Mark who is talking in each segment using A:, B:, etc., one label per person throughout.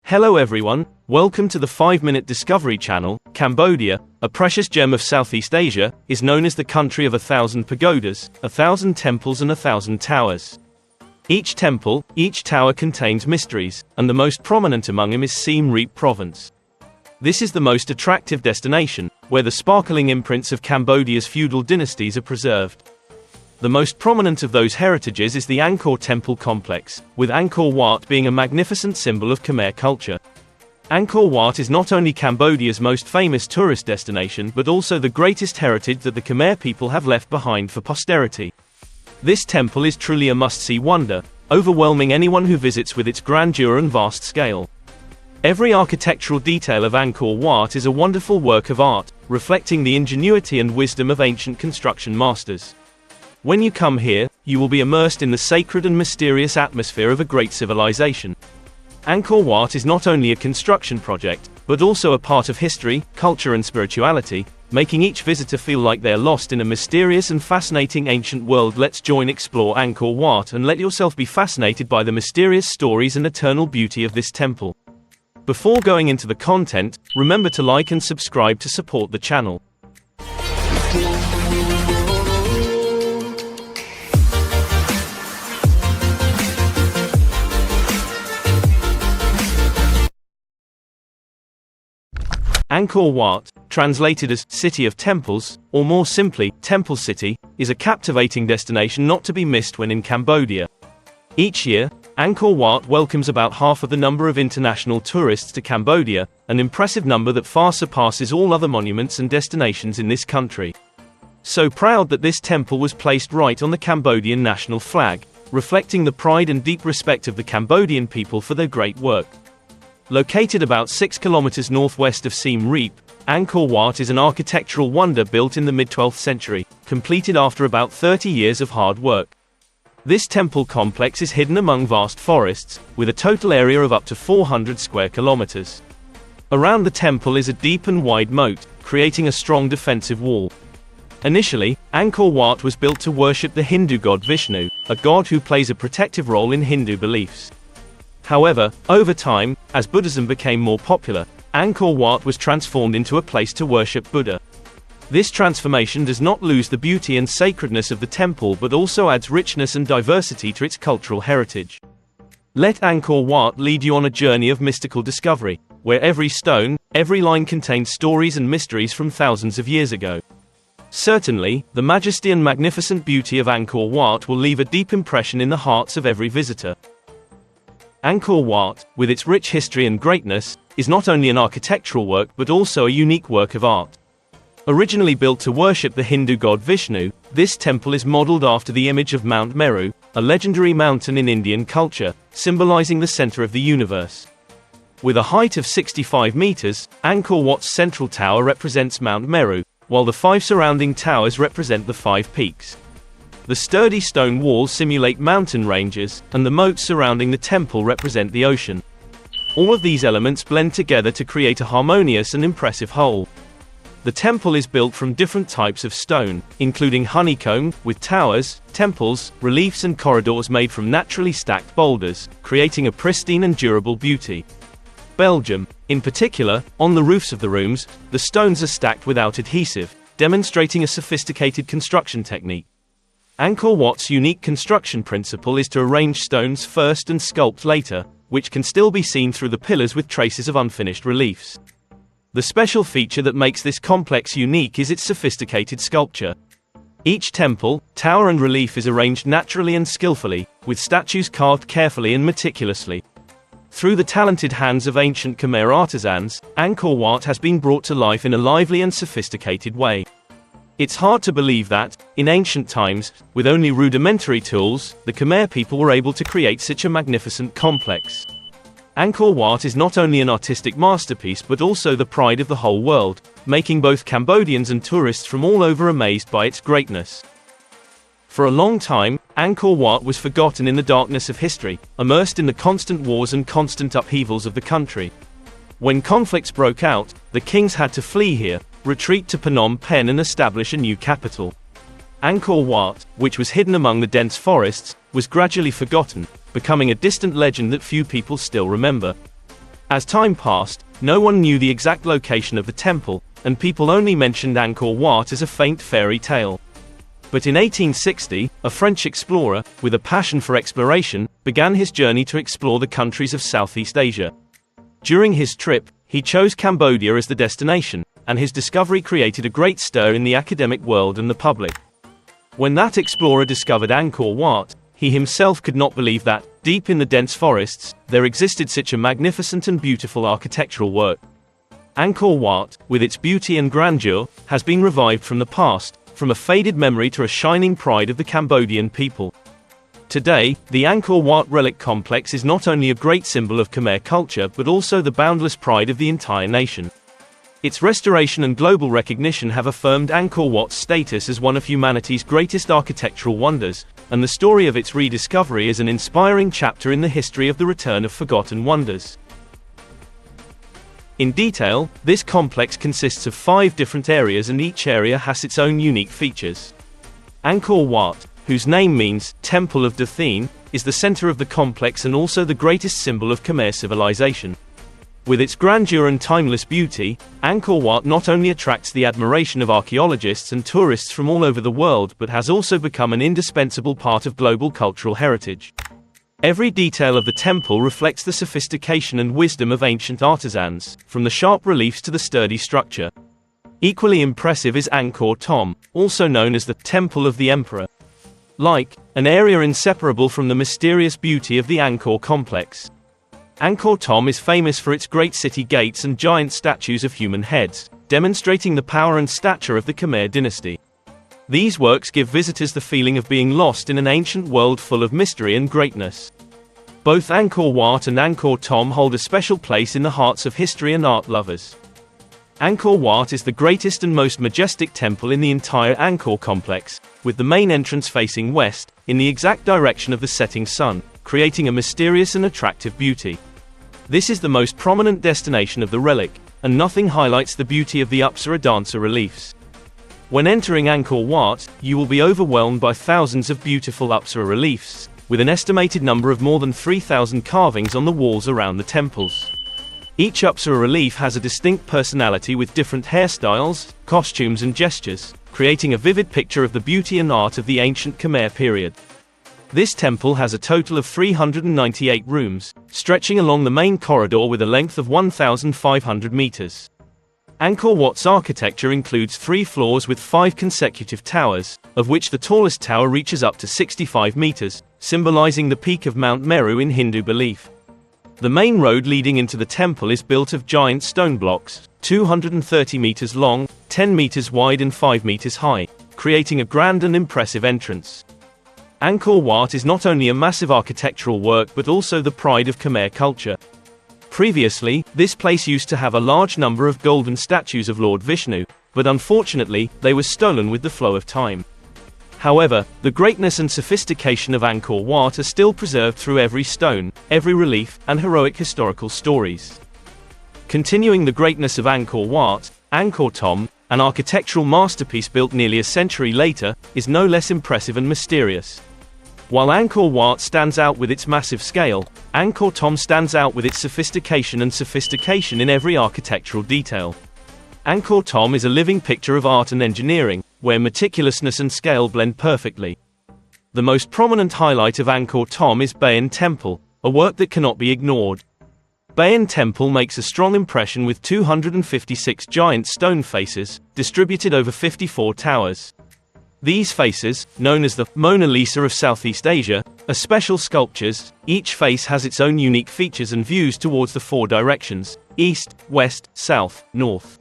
A: Hello everyone, welcome to the 5-Minute Discovery Channel. Cambodia, a precious gem of Southeast Asia, is known as the country of 1,000 pagodas, 1,000 temples and 1,000 towers. Each temple, each tower contains mysteries, and the most prominent among them is Siem Reap province. This is the most attractive destination, where the sparkling imprints of Cambodia's feudal dynasties are preserved. The most prominent of those heritages is the Angkor Temple complex, with Angkor Wat being a magnificent symbol of Khmer culture. Angkor Wat is not only Cambodia's most famous tourist destination but also the greatest heritage that the Khmer people have left behind for posterity. This temple is truly a must-see wonder, overwhelming anyone who visits with its grandeur and vast scale. Every architectural detail of Angkor Wat is a wonderful work of art, reflecting the ingenuity and wisdom of ancient construction masters. When you come here, you will be immersed in the sacred and mysterious atmosphere of a great civilization. Angkor Wat is not only a construction project, but also a part of history, culture and spirituality, making each visitor feel like they're lost in a mysterious and fascinating ancient world. Let's join explore Angkor Wat and let yourself be fascinated by the mysterious stories and eternal beauty of this temple. Before going into the content, remember to like and subscribe to support the channel. Angkor Wat, translated as City of Temples, or more simply, Temple City, is a captivating destination not to be missed when in Cambodia. Each year, Angkor Wat welcomes about half of the number of international tourists to Cambodia, an impressive number that far surpasses all other monuments and destinations in this country. So proud that this temple was placed right on the Cambodian national flag, reflecting the pride and deep respect of the Cambodian people for their great work. Located about 6 kilometers northwest of Siem Reap, Angkor Wat is an architectural wonder built in the mid-12th century, completed after about 30 years of hard work. This temple complex is hidden among vast forests, with a total area of up to 400 square kilometers. Around the temple is a deep and wide moat, creating a strong defensive wall. Initially, Angkor Wat was built to worship the Hindu god Vishnu, a god who plays a protective role in Hindu beliefs. However, over time, as Buddhism became more popular, Angkor Wat was transformed into a place to worship Buddha. This transformation does not lose the beauty and sacredness of the temple but also adds richness and diversity to its cultural heritage. Let Angkor Wat lead you on a journey of mystical discovery, where every stone, every line contains stories and mysteries from thousands of years ago. Certainly, the majesty and magnificent beauty of Angkor Wat will leave a deep impression in the hearts of every visitor. Angkor Wat, with its rich history and greatness, is not only an architectural work but also a unique work of art. Originally built to worship the Hindu god Vishnu, this temple is modeled after the image of Mount Meru, a legendary mountain in Indian culture, symbolizing the center of the universe. With a height of 65 meters, Angkor Wat's central tower represents Mount Meru, while the 5 surrounding towers represent the 5 peaks. The sturdy stone walls simulate mountain ranges, and the moats surrounding the temple represent the ocean. All of these elements blend together to create a harmonious and impressive whole. The temple is built from different types of stone, including honeycomb, with towers, temples, reliefs and corridors made from naturally stacked boulders, creating a pristine and durable beauty. Belgium, in particular, on the roofs of the rooms, the stones are stacked without adhesive, demonstrating a sophisticated construction technique. Angkor Wat's unique construction principle is to arrange stones first and sculpt later, which can still be seen through the pillars with traces of unfinished reliefs. The special feature that makes this complex unique is its sophisticated sculpture. Each temple, tower and relief is arranged naturally and skillfully, with statues carved carefully and meticulously. Through the talented hands of ancient Khmer artisans, Angkor Wat has been brought to life in a lively and sophisticated way. It's hard to believe that, in ancient times, with only rudimentary tools, the Khmer people were able to create such a magnificent complex. Angkor Wat is not only an artistic masterpiece but also the pride of the whole world, making both Cambodians and tourists from all over amazed by its greatness. For a long time, Angkor Wat was forgotten in the darkness of history, immersed in the constant wars and constant upheavals of the country. When conflicts broke out, the kings had to flee here, retreat to Phnom Penh and establish a new capital. Angkor Wat, which was hidden among the dense forests, was gradually forgotten, becoming a distant legend that few people still remember. As time passed, no one knew the exact location of the temple, and people only mentioned Angkor Wat as a faint fairy tale. But in 1860, a French explorer, with a passion for exploration, began his journey to explore the countries of Southeast Asia. During his trip, he chose Cambodia as the destination, and his discovery created a great stir in the academic world and the public. When that explorer discovered Angkor Wat, he himself could not believe that, deep in the dense forests, there existed such a magnificent and beautiful architectural work. Angkor Wat, with its beauty and grandeur, has been revived from the past, from a faded memory to a shining pride of the Cambodian people. Today, the Angkor Wat relic complex is not only a great symbol of Khmer culture but also the boundless pride of the entire nation. Its restoration and global recognition have affirmed Angkor Wat's status as one of humanity's greatest architectural wonders, and the story of its rediscovery is an inspiring chapter in the history of the return of forgotten wonders. In detail, this complex consists of 5 different areas, and each area has its own unique features. Angkor Wat, whose name means Temple of Thom, is the center of the complex and also the greatest symbol of Khmer civilization. With its grandeur and timeless beauty, Angkor Wat not only attracts the admiration of archaeologists and tourists from all over the world but has also become an indispensable part of global cultural heritage. Every detail of the temple reflects the sophistication and wisdom of ancient artisans, from the sharp reliefs to the sturdy structure. Equally impressive is Angkor Thom, also known as the Temple of the Emperor. Like, an area inseparable from the mysterious beauty of the Angkor complex. Angkor Thom is famous for its great city gates and giant statues of human heads, demonstrating the power and stature of the Khmer dynasty. These works give visitors the feeling of being lost in an ancient world full of mystery and greatness. Both Angkor Wat and Angkor Thom hold a special place in the hearts of history and art lovers. Angkor Wat is the greatest and most majestic temple in the entire Angkor complex, with the main entrance facing west, in the exact direction of the setting sun, creating a mysterious and attractive beauty. This is the most prominent destination of the relic, and nothing highlights the beauty of the Apsara dancer reliefs. When entering Angkor Wat, you will be overwhelmed by thousands of beautiful Apsara reliefs, with an estimated number of more than 3,000 carvings on the walls around the temples. Each Apsara relief has a distinct personality with different hairstyles, costumes and gestures, creating a vivid picture of the beauty and art of the ancient Khmer period. This temple has a total of 398 rooms, stretching along the main corridor with a length of 1,500 meters. Angkor Wat's architecture includes 3 floors with 5 consecutive towers, of which the tallest tower reaches up to 65 meters, symbolizing the peak of Mount Meru in Hindu belief. The main road leading into the temple is built of giant stone blocks, 230 meters long, 10 meters wide and 5 meters high, creating a grand and impressive entrance. Angkor Wat is not only a massive architectural work but also the pride of Khmer culture. Previously, this place used to have a large number of golden statues of Lord Vishnu, but unfortunately, they were stolen with the flow of time. However, the greatness and sophistication of Angkor Wat are still preserved through every stone, every relief, and heroic historical stories. Continuing the greatness of Angkor Wat, Angkor Thom, an architectural masterpiece built nearly a century later, is no less impressive and mysterious. While Angkor Wat stands out with its massive scale, Angkor Thom stands out with its sophistication in every architectural detail. Angkor Thom is a living picture of art and engineering, where meticulousness and scale blend perfectly. The most prominent highlight of Angkor Thom is Bayon Temple, a work that cannot be ignored. Bayon Temple makes a strong impression with 256 giant stone faces, distributed over 54 towers. These faces, known as the Mona Lisa of Southeast Asia, are special sculptures. Each face has its own unique features and views towards the 4 directions: east, west, south, north.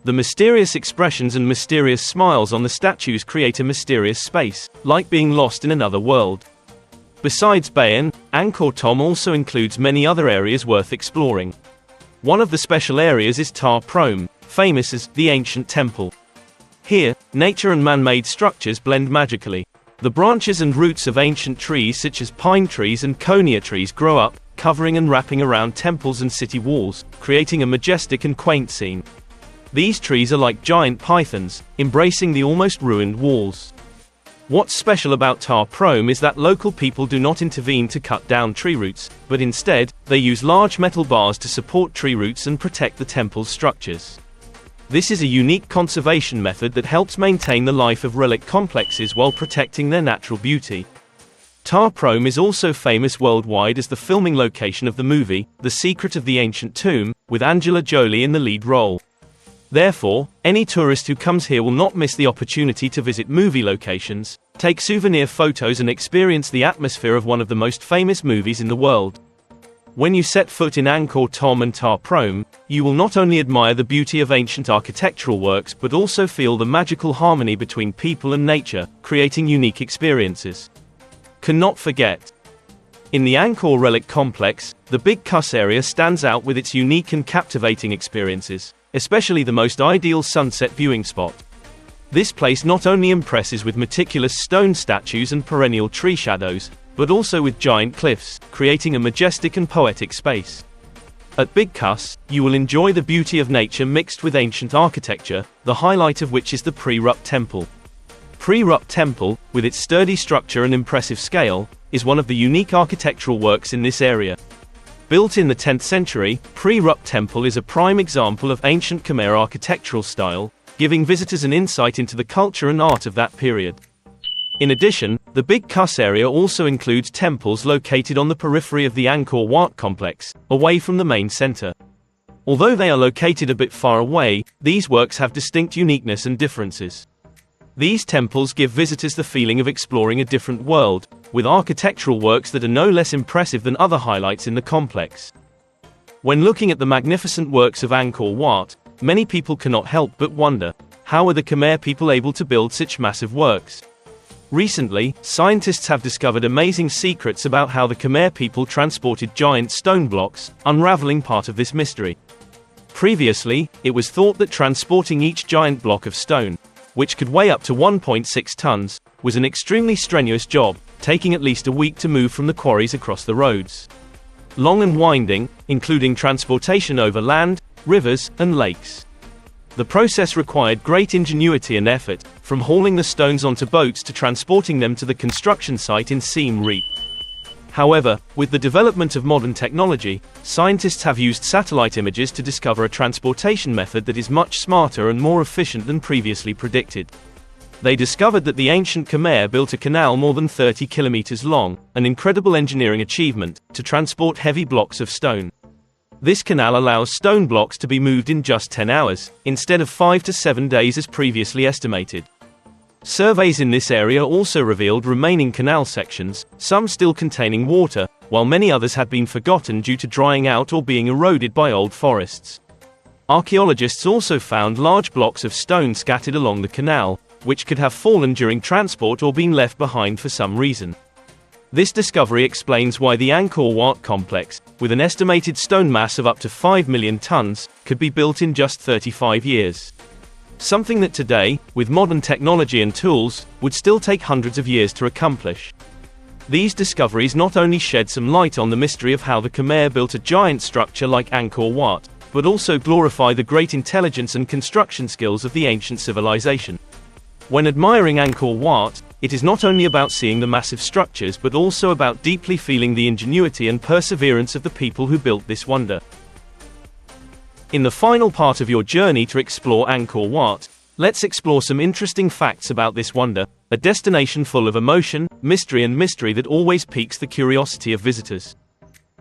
A: The mysterious expressions and mysterious smiles on the statues create a mysterious space, like being lost in another world. Besides Bayon, Angkor Thom also includes many other areas worth exploring. One of the special areas is Ta Prohm, famous as the Ancient Temple. Here, nature and man-made structures blend magically. The branches and roots of ancient trees such as pine trees and konia trees grow up, covering and wrapping around temples and city walls, creating a majestic and quaint scene. These trees are like giant pythons, embracing the almost ruined walls. What's special about tar prom is that local people do not intervene to cut down tree roots, but instead, they use large metal bars to support tree roots and protect the temple's structures. This is a unique conservation method that helps maintain the life of relic complexes while protecting their natural beauty. Tar prom is also famous worldwide as the filming location of the movie, The Secret of the Ancient Tomb, with Angela Jolie in the lead role. Therefore, any tourist who comes here will not miss the opportunity to visit movie locations, take souvenir photos and experience the atmosphere of one of the most famous movies in the world. When you set foot in Angkor Thom and Tar Prom, you will not only admire the beauty of ancient architectural works but also feel the magical harmony between people and nature, creating unique experiences. Cannot forget. In the Angkor Relic Complex, the Big Kus area stands out with its unique and captivating experiences, especially the most ideal sunset viewing spot. This place not only impresses with meticulous stone statues and perennial tree shadows, but also with giant cliffs, creating a majestic and poetic space. At Big Kus, you will enjoy the beauty of nature mixed with ancient architecture, the highlight of which is the Angkor Wat Temple. Angkor Wat Temple, with its sturdy structure and impressive scale, is one of the unique architectural works in this area. Built in the 10th century, Angkor Wat Temple is a prime example of ancient Khmer architectural style, giving visitors an insight into the culture and art of that period. In addition, the Big Kus area also includes temples located on the periphery of the Angkor Wat complex, away from the main center. Although they are located a bit far away, these works have distinct uniqueness and differences. These temples give visitors the feeling of exploring a different world, with architectural works that are no less impressive than other highlights in the complex. When looking at the magnificent works of Angkor Wat, many people cannot help but wonder, how are the Khmer people able to build such massive works? Recently, scientists have discovered amazing secrets about how the Khmer people transported giant stone blocks, unraveling part of this mystery. Previously, it was thought that transporting each giant block of stone, which could weigh up to 1.6 tons, was an extremely strenuous job, taking at least a week to move from the quarries across the roads. Long and winding, including transportation over land, rivers, and lakes. The process required great ingenuity and effort, from hauling the stones onto boats to transporting them to the construction site in Siem Reap. However, with the development of modern technology, scientists have used satellite images to discover a transportation method that is much smarter and more efficient than previously predicted. They discovered that the ancient Khmer built a canal more than 30 kilometers long, an incredible engineering achievement, to transport heavy blocks of stone. This canal allows stone blocks to be moved in just 10 hours, instead of 5 to 7 days as previously estimated. Surveys in this area also revealed remaining canal sections, some still containing water, while many others had been forgotten due to drying out or being eroded by old forests. Archaeologists also found large blocks of stone scattered along the canal, which could have fallen during transport or been left behind for some reason. This discovery explains why the Angkor Wat complex, with an estimated stone mass of up to 5 million tons, could be built in just 35 years. Something that today, with modern technology and tools, would still take hundreds of years to accomplish. These discoveries not only shed some light on the mystery of how the Khmer built a giant structure like Angkor Wat, but also glorify the great intelligence and construction skills of the ancient civilization. When admiring Angkor Wat, it is not only about seeing the massive structures but also about deeply feeling the ingenuity and perseverance of the people who built this wonder. In the final part of your journey to explore Angkor Wat, let's explore some interesting facts about this wonder, a destination full of emotion, mystery that always piques the curiosity of visitors.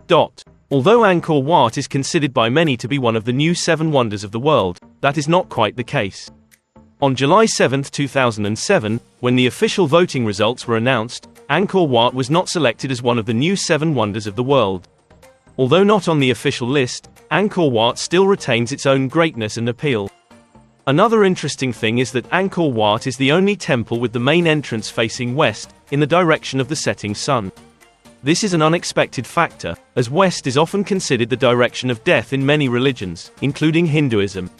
A: Although Angkor Wat is considered by many to be one of the new 7 wonders of the world, that is not quite the case. On July 7, 2007, when the official voting results were announced, Angkor Wat was not selected as one of the new 7 wonders of the world. Although not on the official list, Angkor Wat still retains its own greatness and appeal. Another interesting thing is that Angkor Wat is the only temple with the main entrance facing west, in the direction of the setting sun. This is an unexpected factor, as west is often considered the direction of death in many religions, including Hinduism.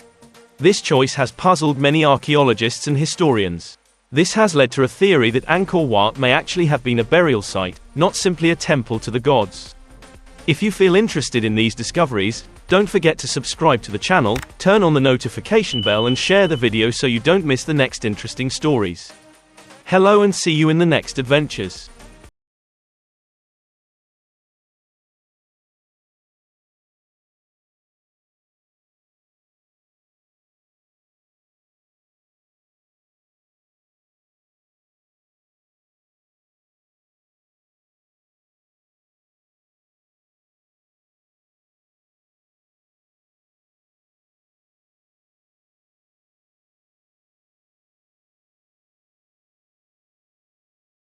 A: This choice has puzzled many archaeologists and historians. This has led to a theory that Angkor Wat may actually have been a burial site, not simply a temple to the gods. If you feel interested in these discoveries, don't forget to subscribe to the channel, turn on the notification bell and share the video so you don't miss the next interesting stories. Hello and see you in the next adventures.